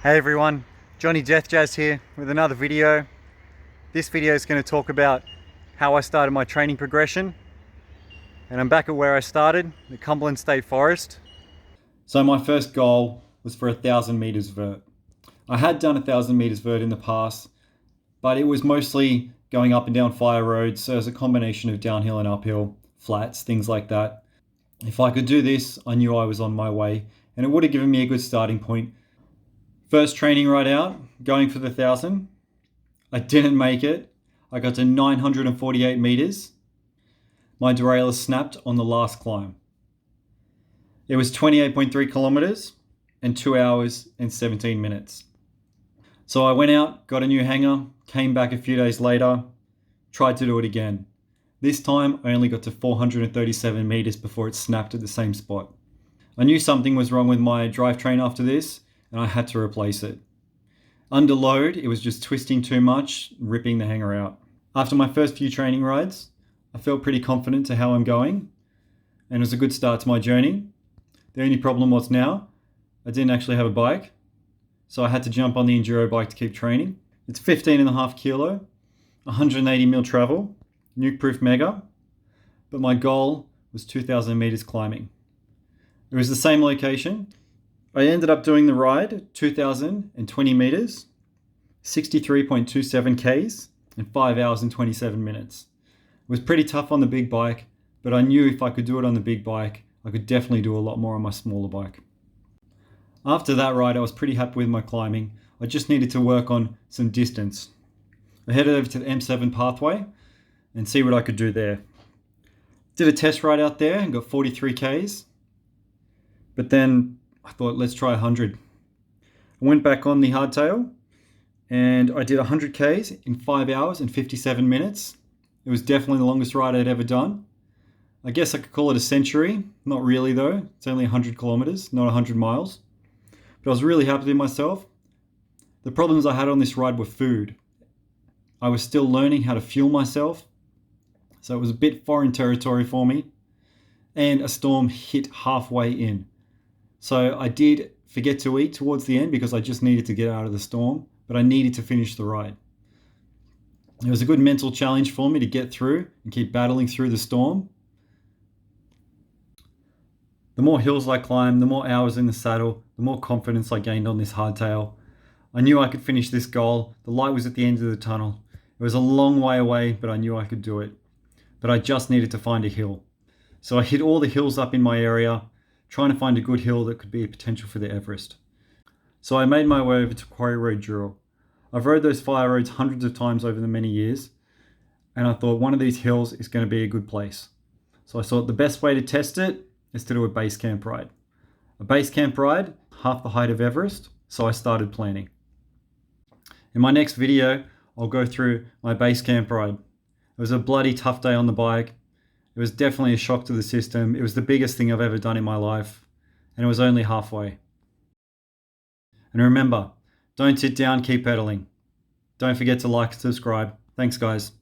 Hey everyone, Johnny Death Jazz here with another video. This video is going to talk about how I started my training progression, and I'm back at where I started, the Cumberland State Forest. So my first goal was for 1,000 meters vert. I had done 1,000 meters vert in the past, but it was mostly going up and down fire roads, so it was a combination of downhill and uphill, flats, things like that. If I could do this, I knew I was on my way, and it would have given me a good starting point. First training ride out, going for the 1,000. I didn't make it. I got to 948 meters. My derailleur snapped on the last climb. It was 28.3 kilometers and 2 hours and 17 minutes. So I went out, got a new hanger, came back a few days later, tried to do it again. This time I only got to 437 meters before it snapped at the same spot. I knew something was wrong with my drivetrain after this, and I had to replace it. Under load, it was just twisting too much, ripping the hanger out. After my first few training rides, I felt pretty confident to how I'm going, and it was a good start to my journey. The only problem was now, I didn't actually have a bike, so I had to jump on the enduro bike to keep training. It's 15.5 kilo, 180 mil travel, nuke-proof mega, but my goal was 2,000 meters climbing. It was the same location. I ended up doing the ride 2,020 meters, 63.27 Ks, in 5 hours and 27 minutes. It was pretty tough on the big bike, but I knew if I could do it on the big bike, I could definitely do a lot more on my smaller bike. After that ride, I was pretty happy with my climbing. I just needed to work on some distance. I headed over to the M7 pathway and see what I could do there. Did a test ride out there and got 43 Ks, but then I thought, let's try 100. I went back on the hardtail and I did 100 Ks in 5 hours and 57 minutes. It was definitely the longest ride I'd ever done. I guess I could call it a century. Not really though. It's only 100 kilometers, not 100 miles. But I was really happy with myself. The problems I had on this ride were food. I was still learning how to fuel myself, so it was a bit foreign territory for me. And a storm hit halfway in. So I did forget to eat towards the end because I just needed to get out of the storm, but I needed to finish the ride. It was a good mental challenge for me to get through and keep battling through the storm. The more hills I climbed, the more hours in the saddle, the more confidence I gained on this hardtail. I knew I could finish this goal. The light was at the end of the tunnel. It was a long way away, but I knew I could do it. But I just needed to find a hill. So I hit all the hills up in my area, trying to find a good hill that could be a potential for the Everest. So I made my way over to Quarry Road Dural. I've rode those fire roads hundreds of times over the many years, and I thought one of these hills is going to be a good place. So I thought the best way to test it is to do a base camp ride. A base camp ride, half the height of Everest, so I started planning. In my next video, I'll go through my base camp ride. It was a bloody tough day on the bike. It was definitely a shock to the system. It was the biggest thing I've ever done in my life, and it was only halfway. And remember, don't sit down, keep pedaling. Don't forget to like and subscribe. Thanks, guys.